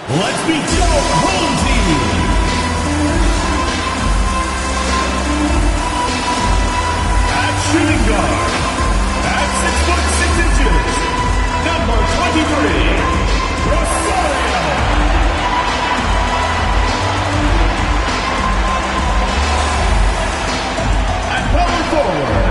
Let's meet your home team. At shooting guard, at 6'6" number 23, Rosario. At power forward,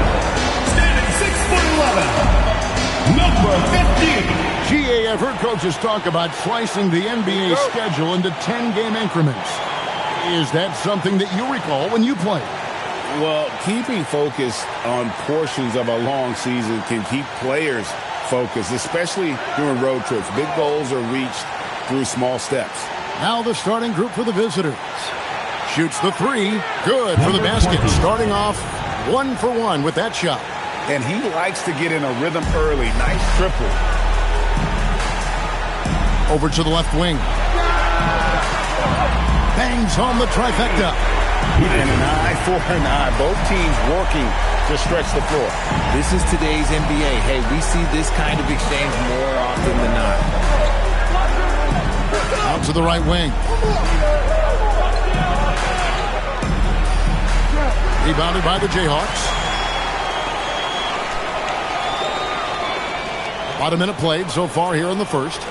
standing 6'11", number 15. GA, I've heard coaches talk about slicing the NBA schedule into 10-game increments. Is that something that you recall when you played? Well, keeping focused on portions of a long season can keep players focused, especially during road trips. Big goals are reached through small steps. Now the starting group for the visitors. Shoots the three. Good for the basket. Starting off 1 for 1 with that shot. And he likes to get in a rhythm early. Nice triple. Over to the left wing. Bangs home the trifecta. And an eye for an eye. Both teams working to stretch the floor. This is today's NBA. Hey, we see this kind of exchange more often than not. Out to the right wing. Rebounded by the Jayhawks. About a minute played so far here in the first.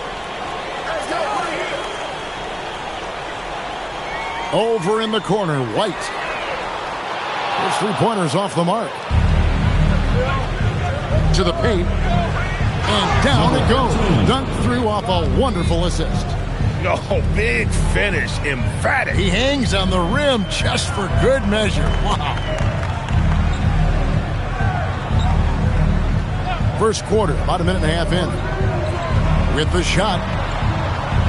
Over in the corner, White. His three-pointers off the mark. To the paint. And down it goes. Dunked through off a wonderful assist. Oh, big finish. Emphatic. He hangs on the rim just for good measure. Wow. First quarter, about a minute and a half in. With the shot.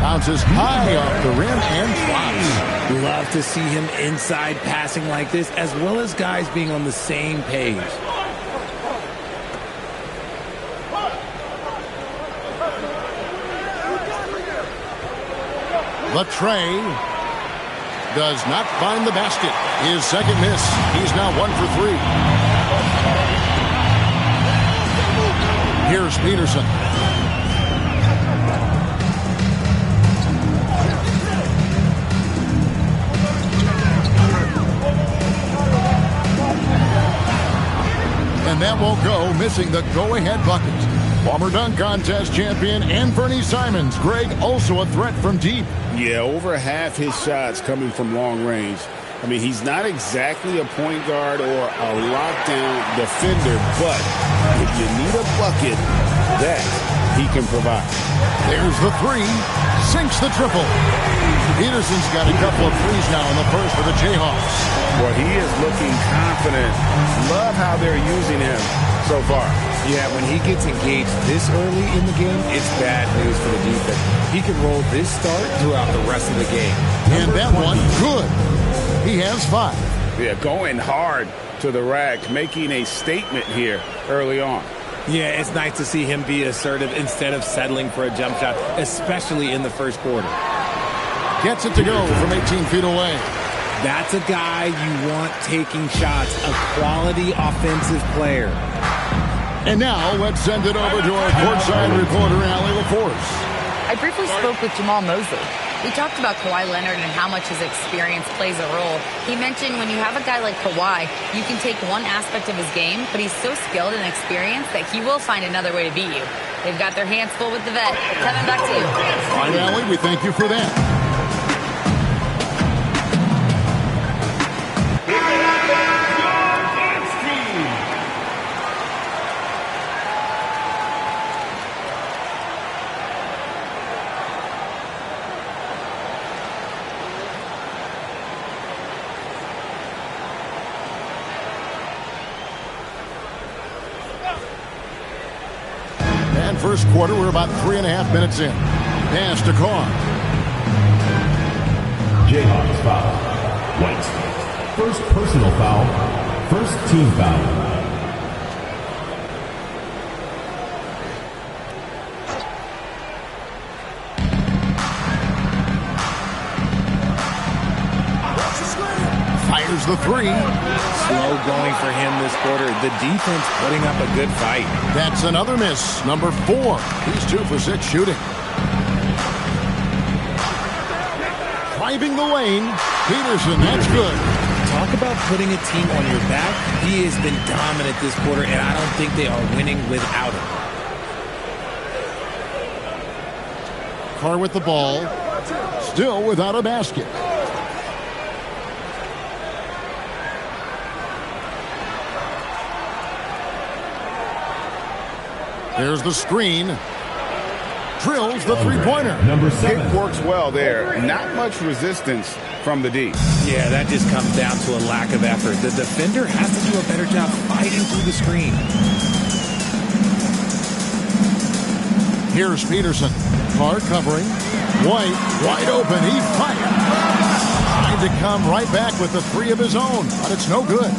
Bounces high off the rim and drops. Love to see him inside passing like this, as well as guys being on the same page. Latrey does not find the basket. His second miss. He's now 1 for 3. Here's Peterson. And that won't go, missing the go-ahead bucket. Former dunk contest champion Anthony Simons. Greg, also a threat from deep. Yeah, over half his shots coming from long range. I mean, he's not exactly a point guard or a lockdown defender, but if you need a bucket, that he can provide. There's the three. Sinks the triple. Peterson's got a couple of threes now in the first for the Jayhawks. Well, he is looking confident. Love how they're using him so far. Yeah, when he gets engaged this early in the game, it's bad news for the defense. He can roll this start throughout the rest of the game. And that one, good. He has 5. Yeah, going hard to the rack, making a statement here early on. Yeah, it's nice to see him be assertive instead of settling for a jump shot, especially in the first quarter. Gets it to go from 18 feet away. That's a guy you want taking shots, a quality offensive player. And now let's send it over to our courtside reporter, Allie LaForce. I briefly spoke with Jamal Mosley. We talked about Kawhi Leonard and how much his experience plays a role. He mentioned when you have a guy like Kawhi, you can take one aspect of his game, but he's so skilled and experienced that he will find another way to beat you. They've got their hands full with the vet. Kevin, back to you. All right, Allie, we thank you for that. First quarter, we're about 3.5 minutes in. Pass to Carr. Jayhawks foul. White. First personal foul. First team foul. Fires the three. Slow going for him this quarter. The defense putting up a good fight. That's another miss. Number 4. He's 2 for 6 shooting. driving the lane. Peterson, that's good. Talk about putting a team on your back. He has been dominant this quarter, and I don't think they are winning without him. Carr with the ball. Still without a basket. There's the screen. Drills the three-pointer. Number 7. It works well there. Not much resistance from the D. Yeah, that just comes down to a lack of effort. The defender has to do a better job fighting through the screen. Here's Peterson. Carr covering. White, wide open. He fired. Trying to come right back with the three of his own, but it's no good.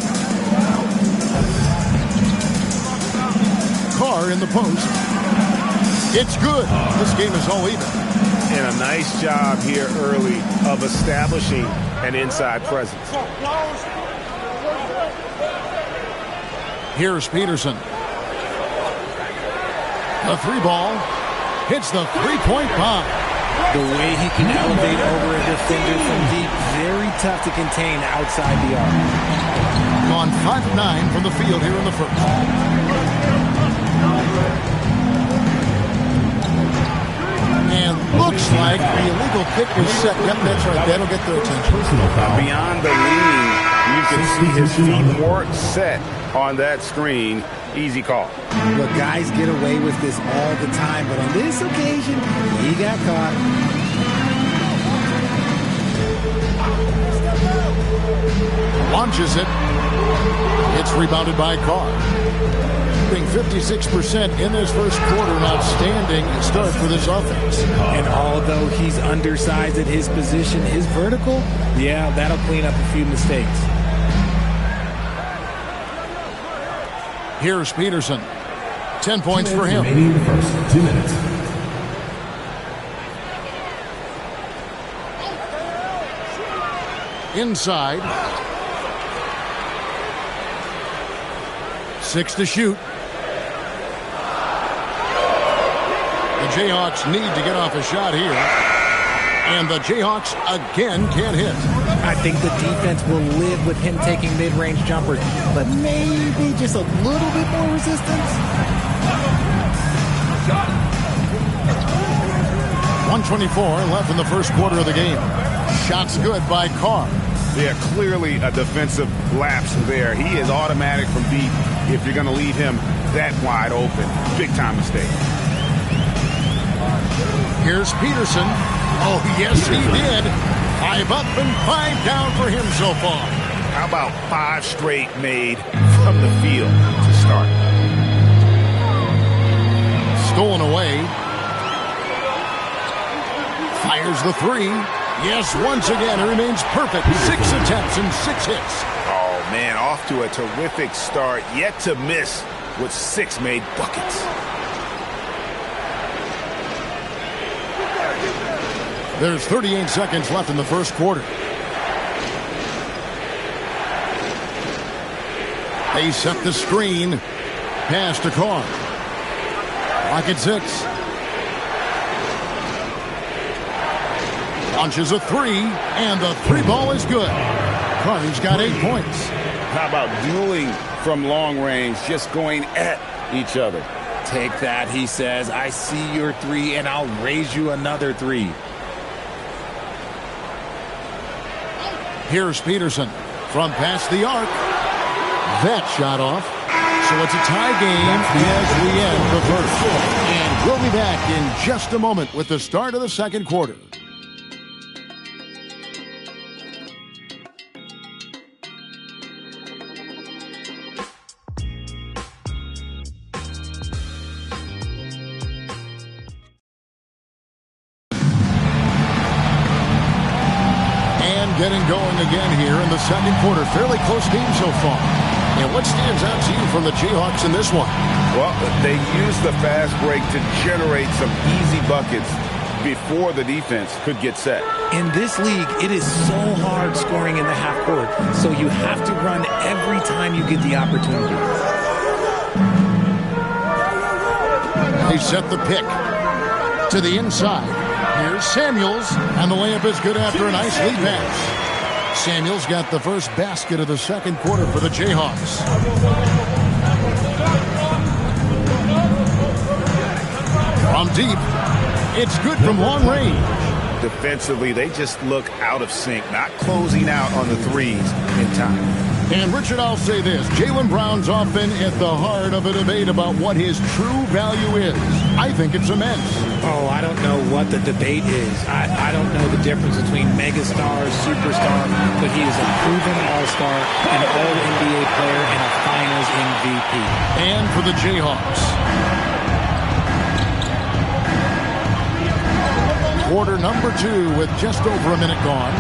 Carr in the post. It's good. This game is all even. And a nice job here early of establishing an inside presence. Here's Peterson. The three ball hits the three-point bomb. The way he can elevate over a defender from deep, very tough to contain outside the arc. Gone 5-9 from the field here in the first. And looks like the illegal kick was set. Yep, that's right. That'll get their attention. Personal foul. Beyond the lean, you can see his feet weren't set on that screen. Easy call. Look, guys get away with this all the time, but on this occasion, he got caught. Launches it. It's rebounded by Carr. Shooting 56% in this first quarter. An outstanding start for this offense. And although he's undersized at his position, his vertical, yeah, that'll clean up a few mistakes. Here's Peterson. 10 points for him. Remaining in the first 2 minutes. Inside. 6 to shoot. The Jayhawks need to get off a shot here. And the Jayhawks again can't hit. I think the defense will live with him taking mid-range jumpers, but maybe just a little bit more resistance. 124 left in the first quarter of the game. Shots good by Carr. Yeah, clearly a defensive lapse there. He is automatic from deep if you're going to leave him that wide open. Big time mistake. Here's Peterson. Oh, yes, he did. 5 up and 5 down for him so far. How about 5 straight made from the field to start? Stolen away. Fires the three. Yes, once again, it remains perfect. 6 attempts and 6 hits. Oh, man, off to a terrific start. Yet to miss with 6 made buckets. There's 38 seconds left in the first quarter. They set the screen. Pass to Carr. Clock at 6. Launches a three, and the three ball is good. Carr's got 8 points. How about dueling from long range, just going at each other? Take that, he says. I see your 3, and I'll raise you another 3. Here's Peterson from past the arc. That shot off. So it's a tie game as we end the first. And we'll be back in just a moment with the start of the second quarter. Getting going again here in the second quarter. Fairly close game so far. And what stands out to you from the Jayhawks in this one? Well, they used the fast break to generate some easy buckets before the defense could get set. In this league, it is so hard scoring in the half court, so you have to run every time you get the opportunity. They set the pick to the inside. Here's Samuels, and the layup is good after a nice lead pass. Samuels got the first basket of the second quarter for the Jayhawks. From deep, it's good from long range. Defensively, they just look out of sync, not closing out on the threes in time. And Richard, I'll say this. Jaylen Brown's often at the heart of a debate about what his true value is. I think it's immense. Oh, I don't know what the debate is. I don't know the difference between megastar, superstar, but he is a proven all-star, an all-NBA player, and a finals MVP. And for the Jayhawks, quarter number 2 with just over a minute gone.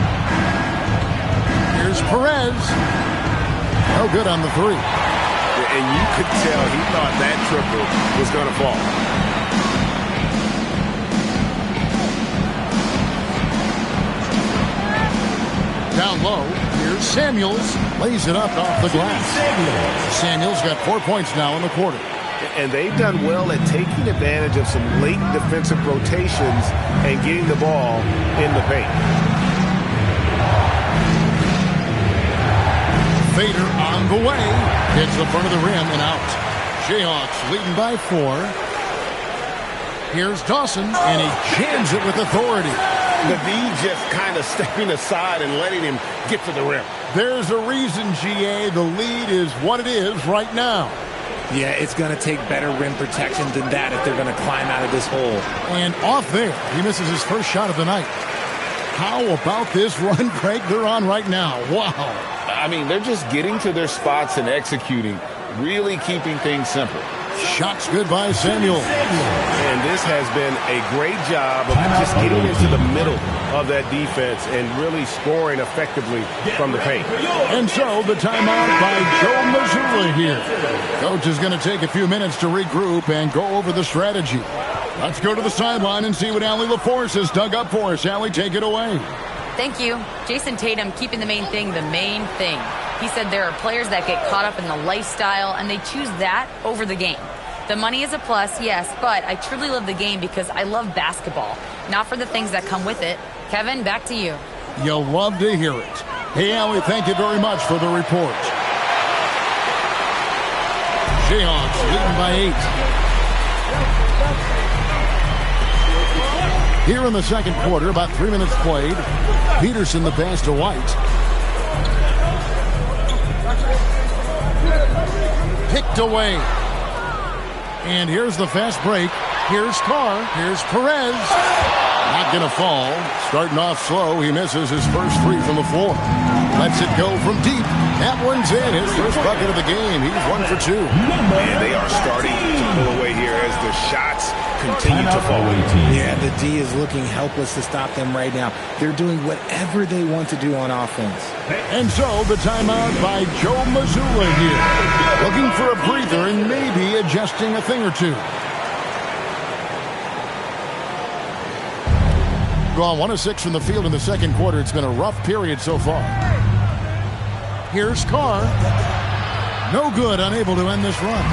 Here's Perez. No good on the three. And you could tell he thought that triple was going to fall. Down low, here's Samuels. Lays it up off the glass. Samuels got 4 points now in the quarter. And they've done well at taking advantage of some late defensive rotations and getting the ball in the paint. Fader on the way. Hits the front of the rim and out. Jayhawks leading by 4. Here's Dawson, and he jams it with authority. The D just kind of stepping aside and letting him get to the rim. There's a reason, GA. The lead is what it is right now. Yeah, it's going to take better rim protection than that if they're going to climb out of this hole. And off there, he misses his first shot of the night. How about this run, Craig, they're on right now? Wow. I mean, they're just getting to their spots and executing, really keeping things simple. Shots good by Samuel. And this has been a great job of just getting into the middle of that defense and really scoring effectively from the paint. And so the timeout by Joe Mazzulla here. Coach is going to take a few minutes to regroup and go over the strategy. Let's go to the sideline and see what Allie LaForce has dug up for us. Allie, take it away. Thank you. Jason Tatum keeping the main thing. He said there are players that get caught up in the lifestyle, and they choose that over the game. The money is a plus, yes, but I truly love the game because I love basketball, not for the things that come with it. Kevin, back to you. You'll love to hear it. Hey, Allie, thank you very much for the report. Jayhawks leading by 8. Here in the second quarter, about 3 minutes played. Peterson the pass to White. Picked away. And here's the fast break. Here's Carr. Here's Perez. Not going to fall. Starting off slow. He misses his first three from the floor. Lets it go from deep. That one's in. His first bucket of the game. He's 1 for 2. And they are starting to pull away here as the shots continue to fall. Yeah, the D is looking helpless to stop them right now. They're doing whatever they want to do on offense. And so the timeout by Joe Mazzulla here. Looking for a breather and maybe adjusting a thing or two. Gone 1 of 6 from the field in the second quarter. It's been a rough period so far. Here's Carr. No good, unable to end this run.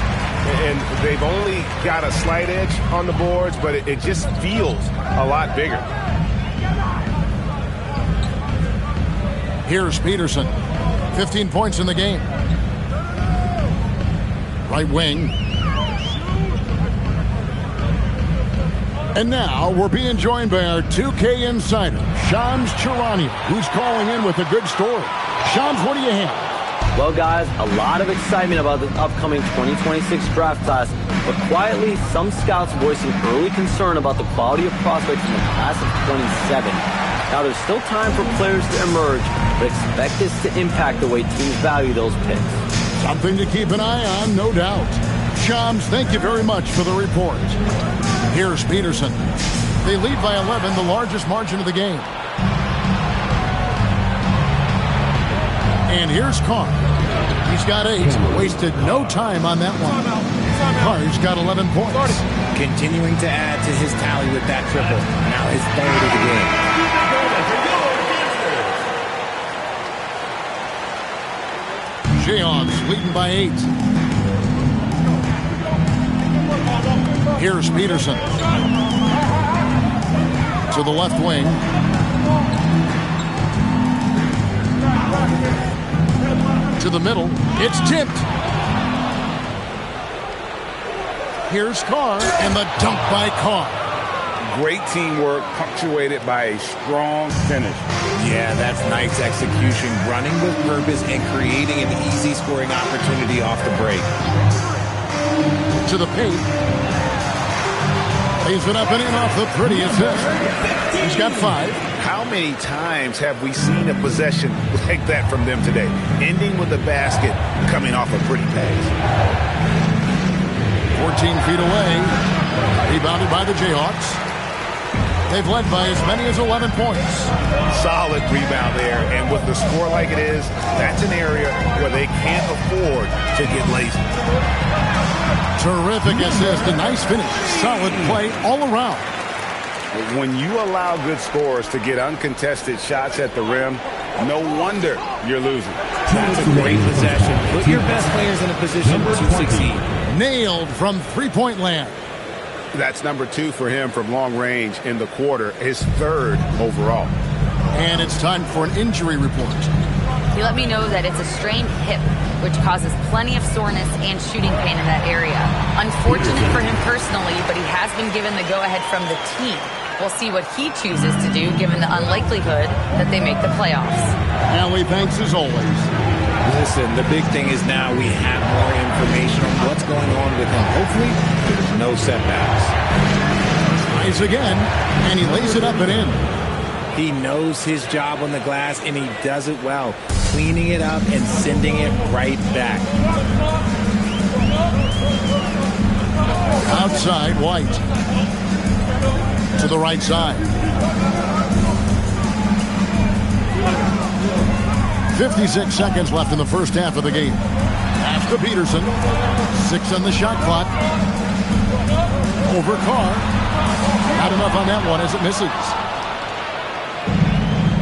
And they've only got a slight edge on the boards, but it just feels a lot bigger. Here's Peterson. 15 points in the game. Right wing. And now we're being joined by our 2K insider, Shams Charania, who's calling in with a good story. Shams, what do you have? Well, guys, a lot of excitement about the upcoming 2026 draft class, but quietly, some scouts voicing early concern about the quality of prospects in the class of 27. Now, there's still time for players to emerge, but expect this to impact the way teams value those picks. Something to keep an eye on, no doubt. Shams, thank you very much for the report. Here's Peterson. They lead by 11, the largest margin of the game. And here's Carr. He's got 8. Wasted no time on that one. Carr's got 11 points. Continuing to add to his tally with that triple. Now his third of the game. Jayhawks leading by 8. Here's Peterson. To the left wing. To the middle. It's tipped. Here's Carr, and the dunk by Carr. Great teamwork punctuated by a strong finish. Yeah, that's nice execution, running with purpose and creating an easy scoring opportunity off the break. To the paint. Lays it up and in off the pretty assist. He's got 5. How many times have we seen a possession like that from them today? Ending with a basket, coming off a pretty pass. 14 feet away. Rebounded by the Jayhawks. They've led by as many as 11 points. Solid rebound there, and with the score like it is, that's an area where they can't afford to get lazy. Terrific assist, a nice finish. Solid play all around. When you allow good scorers to get uncontested shots at the rim, no wonder you're losing. That's a great possession. Put your best players in a position to succeed. Nailed from three-point land. That's number 2 for him from long range in the quarter, his 3rd overall. And it's time for an injury report. He let me know that it's a strained hip, which causes plenty of soreness and shooting pain in that area. Unfortunate for him personally, but he has been given the go-ahead from the team. We'll see what he chooses to do, given the unlikelihood that they make the playoffs. Allie, thanks as always. Listen, the big thing is now we have more information on what's going on with him. Hopefully, there's no setbacks. Tries again, and he lays it up and in. He knows his job on the glass, and he does it well, cleaning it up and sending it right back. Outside, White. To the right side. 56 seconds left in the first half of the game. Pass to Peterson. 6 on the shot clock. Over Carr. Not enough on that one as it misses.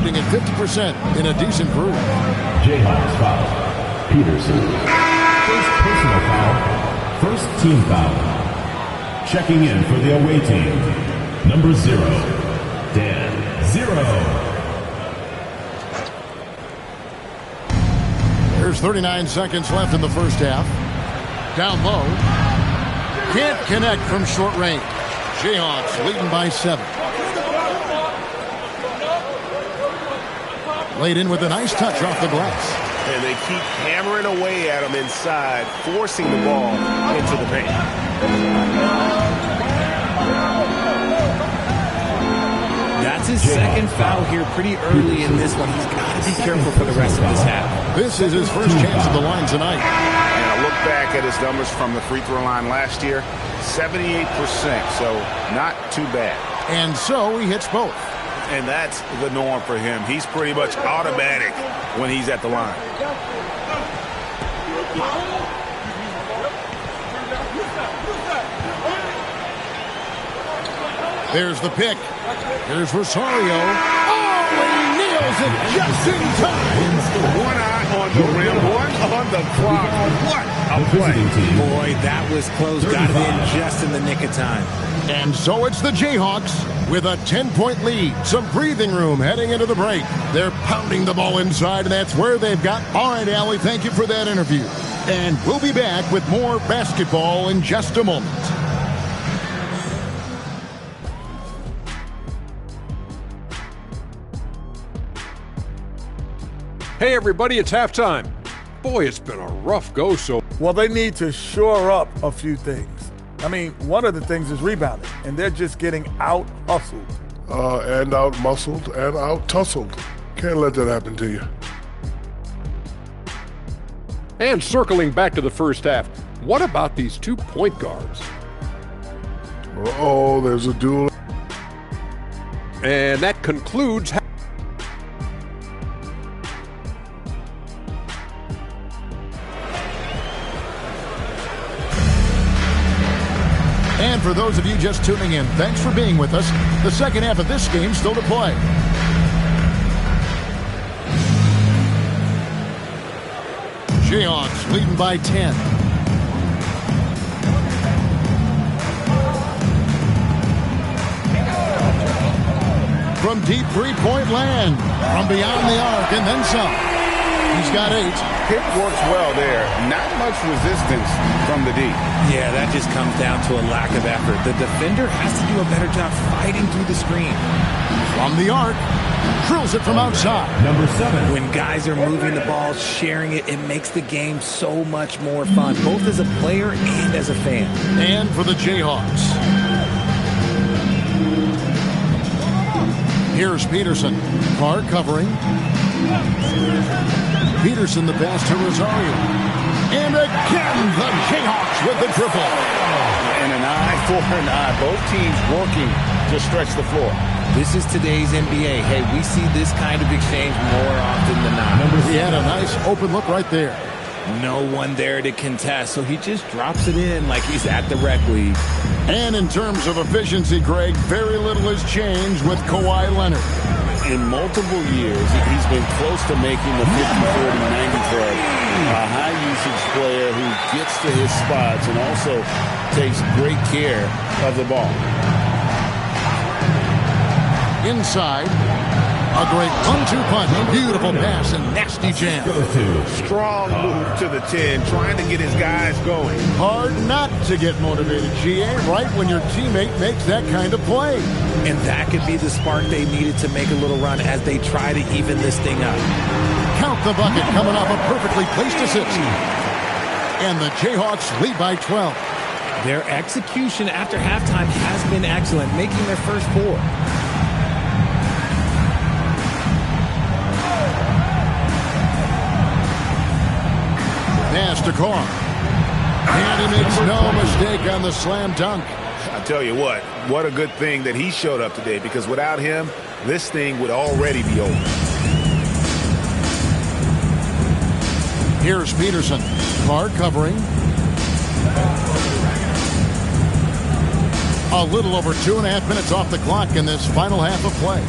At 50% in a decent groove. Jayhawks foul. Peterson. First personal foul. First team foul. Checking in for the away team. Number 0. Dan 0. There's 39 seconds left in the first half. Down low. Can't connect from short range. Jayhawks leading by 7. Laid in with a nice touch off the glass. And they keep hammering away at him inside, forcing the ball into the paint. That's his second foul here pretty early in this one. He's got to be careful for the rest of this half. This is his first chance at the line tonight. And I look back at his numbers from the free throw line last year, 78%, so not too bad. And so he hits both. And that's the norm for him. He's pretty much automatic when he's at the line. There's the pick. Here's Rosario. Oh, he nails it just in time. One eye on the rim, one on the clock. What a play. Boy, that was close. Got it in just in the nick of time. And so it's the Jayhawks with a 10-point lead. Some breathing room heading into the break. They're pounding the ball inside, and that's where they've got. All right, Allie, thank you for that interview. And we'll be back with more basketball in just a moment. Hey everybody, it's halftime. Boy, it's been a rough go so. Well, they need to shore up a few things. I mean, one of the things is rebounding, and they're just getting out-hustled. And out-muscled and out-tussled. Can't let that happen to you. And circling back to the first half, what about these 2 point guards? Uh-oh, there's a duel. And that concludes. And for those of you just tuning in, thanks for being with us. The second half of this game still to play. Jayhawks leading by 10. deep three-point land from beyond the arc and then some. He's got 8. Pick works well there. Not much resistance from the D. Yeah, that just comes down to a lack of effort. The defender has to do a better job fighting through the screen. From the arc, drills it from outside. Number 7. When guys are moving the ball, sharing it, it makes the game so much more fun, both as a player and as a fan. And for the Jayhawks. Here's Peterson. Carr covering. Peterson the pass to Rosario. And again, the Jayhawks with the triple. And an eye for an eye. Both teams working to stretch the floor. This is today's NBA. Hey, we see this kind of exchange more often than not. He had a nice open look right there. No one there to contest, so he just drops it in like he's at the rec league. And in terms of efficiency, Greg, very little has changed with Kawhi Leonard. In multiple years, he's been close to making the 50-40-90 club. A high-usage player who gets to his spots and also takes great care of the ball. Inside, a great 1-2 punch, beautiful pass, and nasty jam. Strong move to the 10, trying to get his guys going. Hard not to get motivated, GA, right when your teammate makes that kind of play. And that could be the spark they needed to make a little run as they try to even this thing up. Count the bucket coming off a perfectly placed assist. And the Jayhawks lead by 12. Their execution after halftime has been excellent, making their first 4. Pass to Carr. And he makes no mistake on the slam dunk. I tell you what a good thing that he showed up today, because without him, this thing would already be over. Here's Peterson. Carr covering. A little over 2.5 minutes off the clock in this final half of play.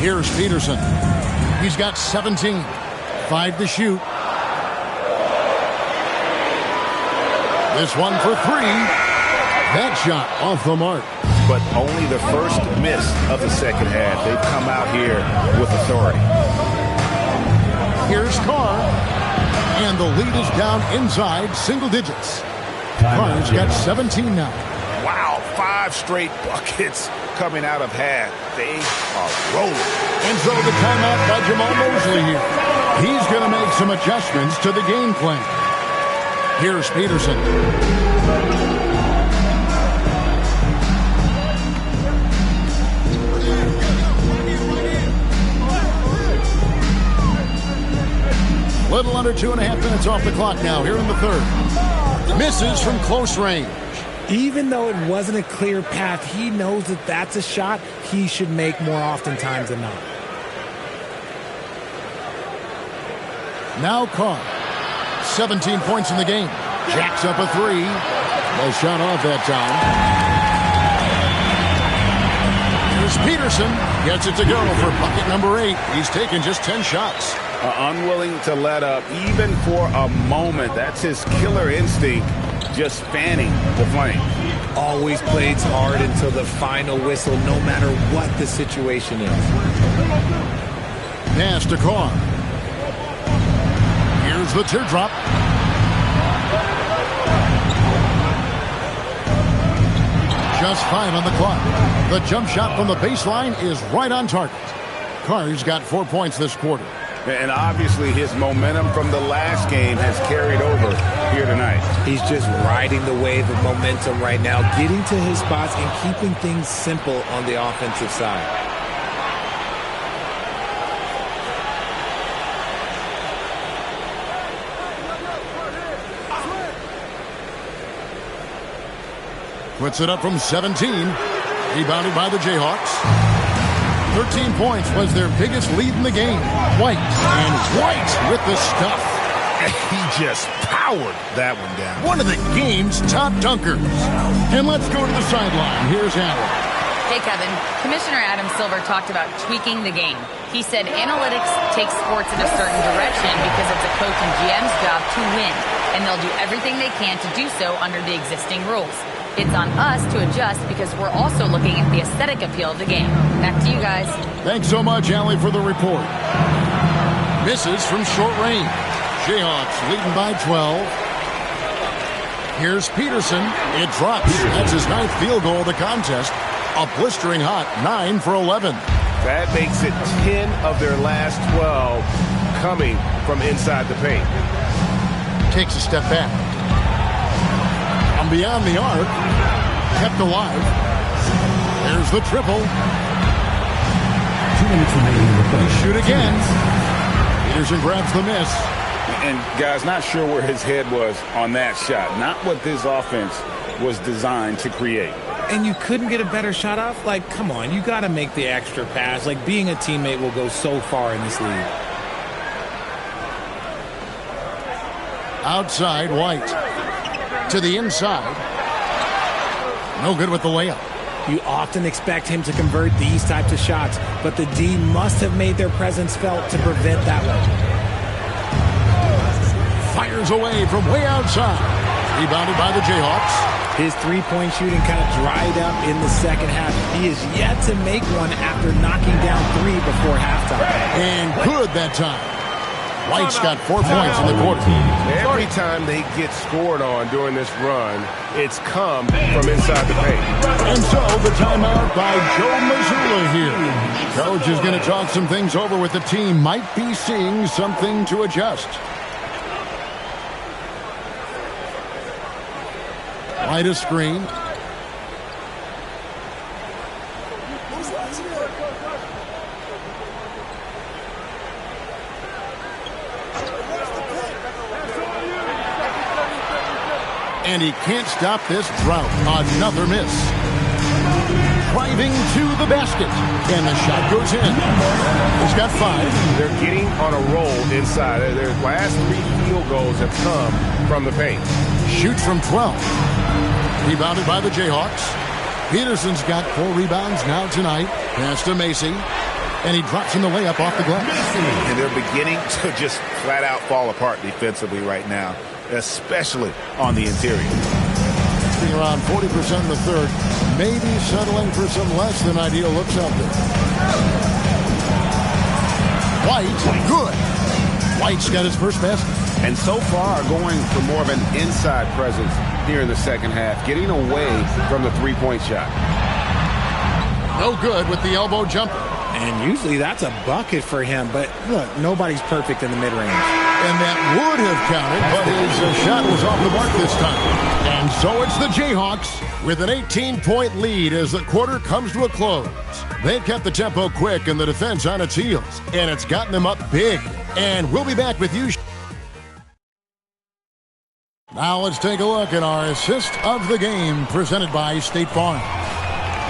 Here's Peterson. He's got 17. 5 to shoot. This one for 3. That shot off the mark. But only the first miss of the second half. They've come out here with authority. Here's Carr. And the lead is down inside single digits. Carr's got 17 now. Wow, 5 straight buckets coming out of half. They are rolling. And so the timeout by Jamal Mosley here. He's going to make some adjustments to the game plan. Here's Peterson. Little under 2.5 minutes off the clock now here in the third. Misses from close range. Even though it wasn't a clear path, he knows that that's a shot he should make more oftentimes than not. Now Carr. 17 points in the game. Jacks up a 3. Well shot off that time. Here's Peterson. Gets it to go for bucket number 8. He's taken just 10 shots. Unwilling to let up even for a moment. That's his killer instinct, just fanning the flame. Always plays hard until the final whistle, no matter what the situation is. Pass to Carr. Here's the teardrop. Just 5 on the clock. The jump shot from the baseline is right on target. Carr's got 4 points this quarter. And obviously his momentum from the last game has carried over here tonight. He's just riding the wave of momentum right now, getting to his spots and keeping things simple on the offensive side. Puts it up from 17. Rebounded by the Jayhawks. 13 points was their biggest lead in the game. White. And White with the stuff. He just powered that one down. One of the game's top dunkers. And let's go to the sideline. Here's Adam. Hey, Kevin. Commissioner Adam Silver talked about tweaking the game. He said analytics takes sports in a certain direction because it's a coach and GM's job to win, and they'll do everything they can to do so under the existing rules. It's on us to adjust because we're also looking at the aesthetic appeal of the game. Back to you guys. Thanks so much, Allie, for the report. Misses from short range. Jayhawks leading by 12. Here's Peterson. It drops. That's his 9th field goal of the contest. A blistering hot 9 for 11. That makes it 10 of their last 12 coming from inside the paint. Takes a step back. From beyond the arc. Kept alive. There's the triple. 2 minutes remaining in the play. Shoot again. Peterson grabs the miss. And, guys, not sure where his head was on that shot. Not what this offense was designed to create. And you couldn't get a better shot off? Like, come on, you got to make the extra pass. Like, being a teammate will go so far in this league. Outside, White. To the inside. No good with the layup. You often expect him to convert these types of shots, but the D must have made their presence felt to prevent that one. Fires away from way outside. Rebounded by the Jayhawks. His three-point shooting kind of dried up in the second half. He is yet to make one after knocking down 3 before halftime. And good that time. White's got 4 points in the quarter. Every time they get scored on during this run, it's come from inside the paint. And so the timeout by Joe Mazzulla here. Coach is going to talk some things over with the team. Might be seeing something to adjust. White a screen. And he can't stop this drought. Another miss. Driving to the basket. And the shot goes in. He's got 5. They're getting on a roll inside. Their last 3 field goals have come from the paint. Shoots from 12. Rebounded by the Jayhawks. Peterson's got 4 rebounds now tonight. Pass to Macy. And he drops in the layup off the glass. And they're beginning to just flat out fall apart defensively right now, especially on the interior. Shooting around 40% in the third. Maybe settling for some less than ideal looks out there. White, good. White's got his first basket. And so far going for more of an inside presence here in the second half, getting away from the three-point shot. No good with the elbow jumper. And usually that's a bucket for him, but look, nobody's perfect in the mid-range. And that would have counted, but his shot was off the mark this time. And so it's the Jayhawks with an 18-point lead as the quarter comes to a close. They've kept the tempo quick and the defense on its heels, and it's gotten them up big. And we'll be back with you. Now let's take a look at our assist of the game presented by State Farm.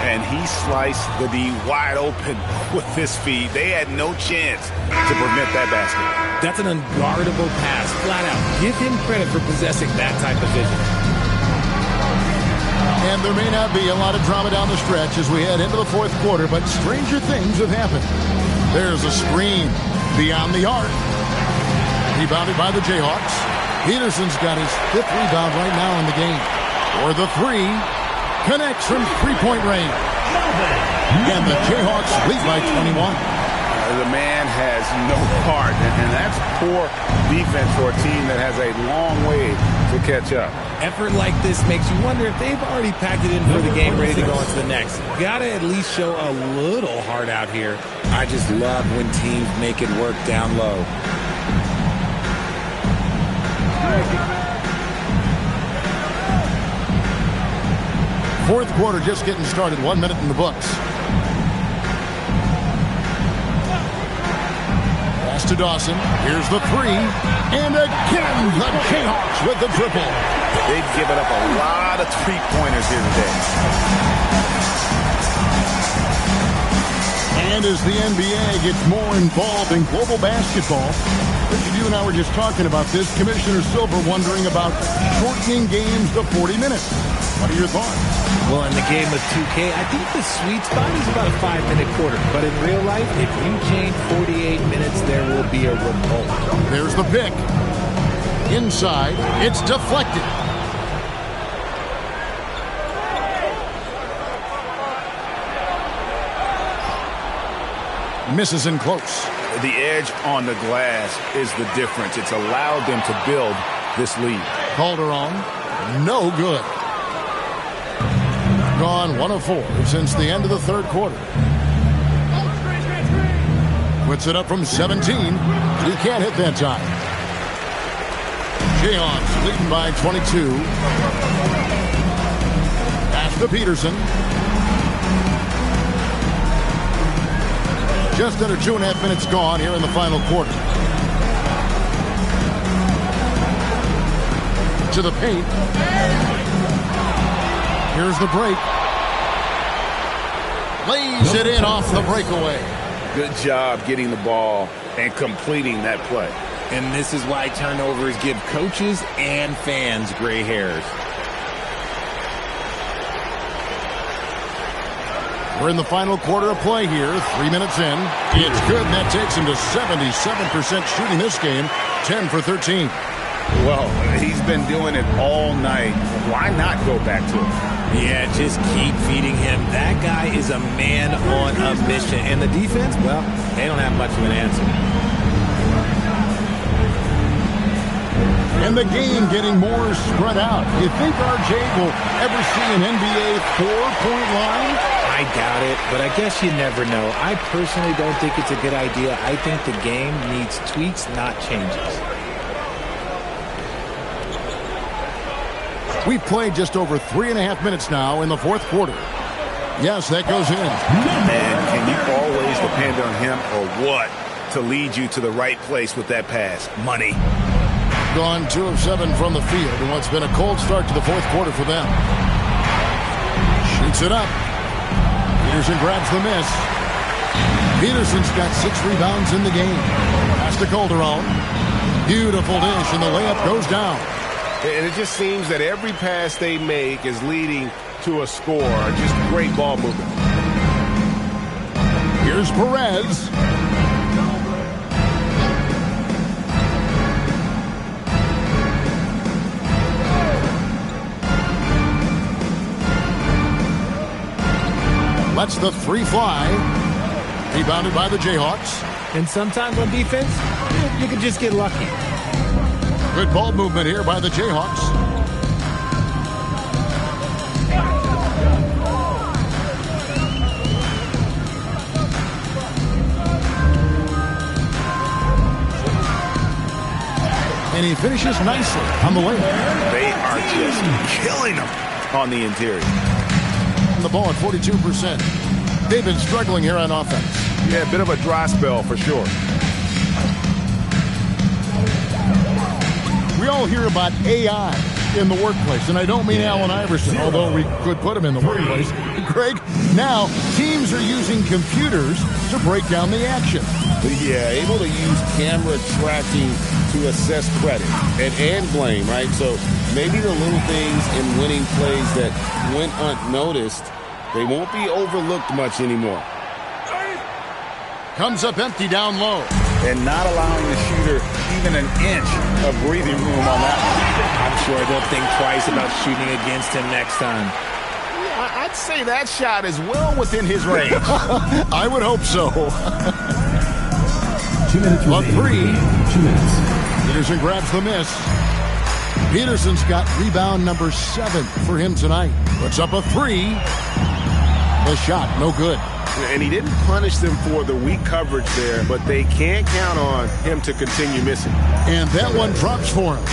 And he sliced the D wide open with his feet. They had no chance to prevent that basket. That's an unguardable pass, flat out. Give him credit for possessing that type of vision. And there may not be a lot of drama down the stretch as we head into the fourth quarter, but stranger things have happened. There's a screen beyond the arc. Rebounded by the Jayhawks. Peterson's got his 5th rebound right now in the game. Or the 3. Connects from three-point range. And the Jayhawks lead by 21. The man has no heart, and that's poor defense for a team that has a long way to catch up. Effort like this makes you wonder if they've already packed it in for the game, ready to go on to the next. Gotta at least show a little heart out here. I just love when teams make it work down low. Fourth quarter just getting started. 1 minute in the books. Pass to Dawson. Here's the 3. And again, the Jayhawks with the triple. They've given up a lot of three-pointers here today. And as the NBA gets more involved in global basketball, you and I were just talking about this. Commissioner Silver wondering about shortening games to 40 minutes. What are your thoughts? Well, in the game of 2K, I think the sweet spot is about a 5-minute quarter. But in real life, if you change 48 minutes, there will be a revolt. There's the pick. Inside, it's deflected. misses in close. The edge on the glass is the difference. It's allowed them to build this lead. Calderon, no good. Gone 1 of 4 since the end of the third quarter. Puts it up from 17. He can't hit that time. Jayhawks leading by 22. Pass to Peterson. Just under 2.5 minutes gone here in the final quarter. To the paint. Here's the break. Lays it in off the breakaway. Good job getting the ball and completing that play. And this is why turnovers give coaches and fans gray hairs. We're in the final quarter of play here. 3 minutes in. It's good, and that takes him to 77% shooting this game. 10 for 13. Well, he's been doing it all night. Why not go back to it? Yeah, just keep feeding him. That guy is a man on a mission. And the defense, well, they don't have much of an answer. And the game getting more spread out. You think RJ will ever see an NBA 4-point line? I doubt it, but I guess you never know. I personally don't think it's a good idea. I think the game needs tweaks, not changes. We've played just over 3.5 minutes now in the fourth quarter. Yes, that goes in. Man, can you always depend on him or what to lead you to the right place with that pass? Money. Gone 2 of 7 from the field in what's been a cold start to the fourth quarter for them. Shoots it up. Peterson grabs the miss. Peterson's got 6 rebounds in the game. Pass to Calderon. Beautiful dish, and the layup goes down. And it just seems that every pass they make is leading to a score. Just great ball movement. Here's Perez. Lets the 3 fly. Rebounded by the Jayhawks. And sometimes on defense, you can just get lucky. Good ball movement here by the Jayhawks. And he finishes nicely on the layup. They are just killing them on the interior. The ball at 42%. They've been struggling here on offense. Yeah, a bit of a dry spell for sure. We all hear about AI in the workplace, and I don't mean Allen Iverson, although we could put him in the workplace. Greg, now teams are using computers to break down the action. Yeah, able to use camera tracking to assess credit and blame, right? So maybe the little things in winning plays that went unnoticed, they won't be overlooked much anymore. Comes up empty down low. And not allowing the shooter even an inch of breathing room on that one. I'm sure they'll think twice about shooting against him nenext time. I'd say that shot is well within his range. I would hope so. 2 minutes On remaining. 3. 2 minutes. Peterson grabs the miss. Peterson's got rebound number 7 for him tonight. Puts up a 3. The shot, no good. And he didn't punish them for the weak coverage there, but they can't count on him to continue missing. And that one drops for him.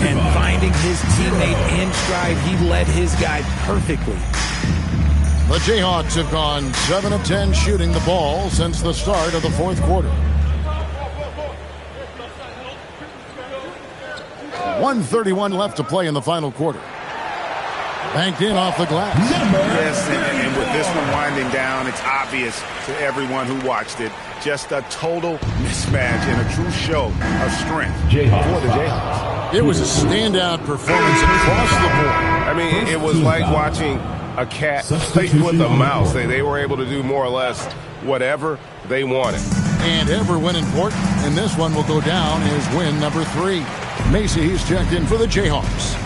And finding his teammate in stride, he led his guy perfectly. The Jayhawks have gone 7 of 10 shooting the ball since the start of the fourth quarter. 1:31 left to play in the final quarter. Banked in off the glass. Yes, and with this one winding down, it's obvious to everyone who watched it. Just a total mismatch and a true show of strength for the Jayhawks. It was a standout performance across the board. I mean, it was like watching a cat play with a mouse. They were able to do more or less whatever they wanted. And every win important, and this one will go down as win number 3. Macy, he's checked in for the Jayhawks.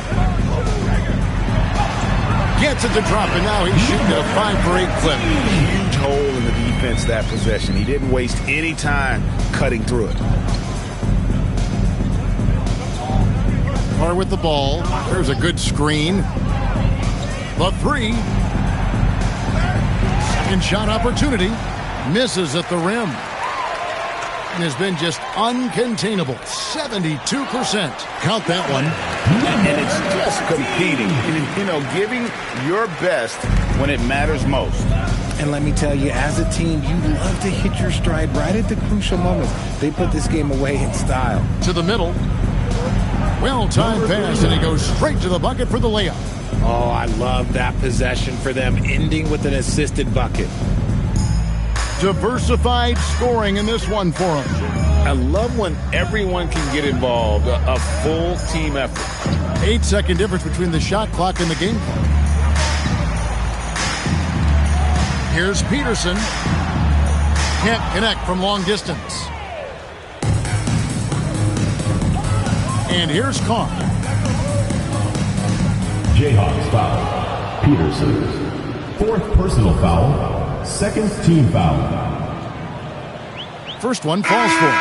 Gets it to drop, and now he's shooting a 5 for 8 clip. Huge hole in the defense. defense that possession. He didn't waste any time cutting through it. Carr with the ball. There's a good screen. The three. Second shot opportunity. Misses at the rim. And has been just uncontainable. 72%. Count that one. And it's just competing. And, giving your best when it matters most. And let me tell you, as a team, you love to hit your stride right at the crucial moments. They put this game away in style. To the middle. Well-timed pass, and he goes straight to the bucket for the layup. Oh, I love that possession for them, ending with an assisted bucket. Diversified scoring in this one for him. I love when everyone can get involved, a full team effort. 8-second difference between the shot clock and the game clock. Here's Peterson. Can't connect from long distance. And here's Carr. Jayhawks foul. Peterson. Fourth personal foul. Second team foul. First one falls for him.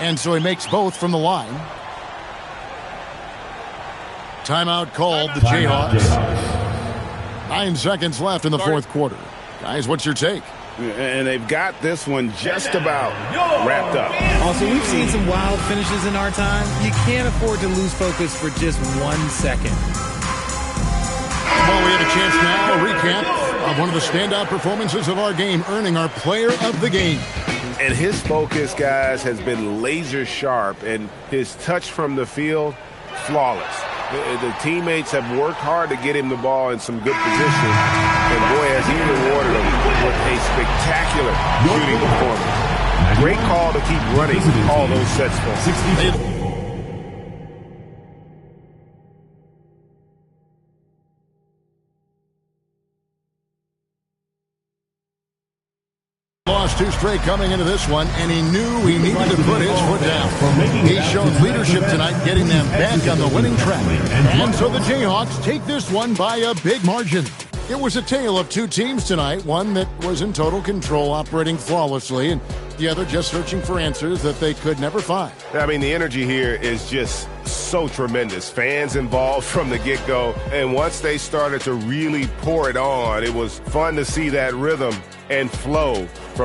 And so he makes both from the line. Timeout called, the Jayhawks. 9 seconds left in the fourth quarter. Guys, what's your take? And they've got this one just about wrapped up. Also, we've seen some wild finishes in our time. You can't afford to lose focus for just 1 second. Well, we have a chance now, a recap of one of the standout performances of our game, earning our player of the game. And his focus, guys, has been laser sharp, and his touch from the field, flawless. The teammates have worked hard to get him the ball in some good position. And boy, has he rewarded him with a spectacular shooting performance. Great call to keep running all those sets for him. Lost 2 straight coming into this one, and he knew he needed to put his foot down. He showed leadership tonight, getting them back on the winning track. And so the Jayhawks take this one by a big margin. It was a tale of 2 teams tonight, one that was in total control, operating flawlessly, and the other just searching for answers that they could never find. I mean, the energy here is just so tremendous. Fans involved from the get-go, and once they started to really pour it on, it was fun to see that rhythm and flow from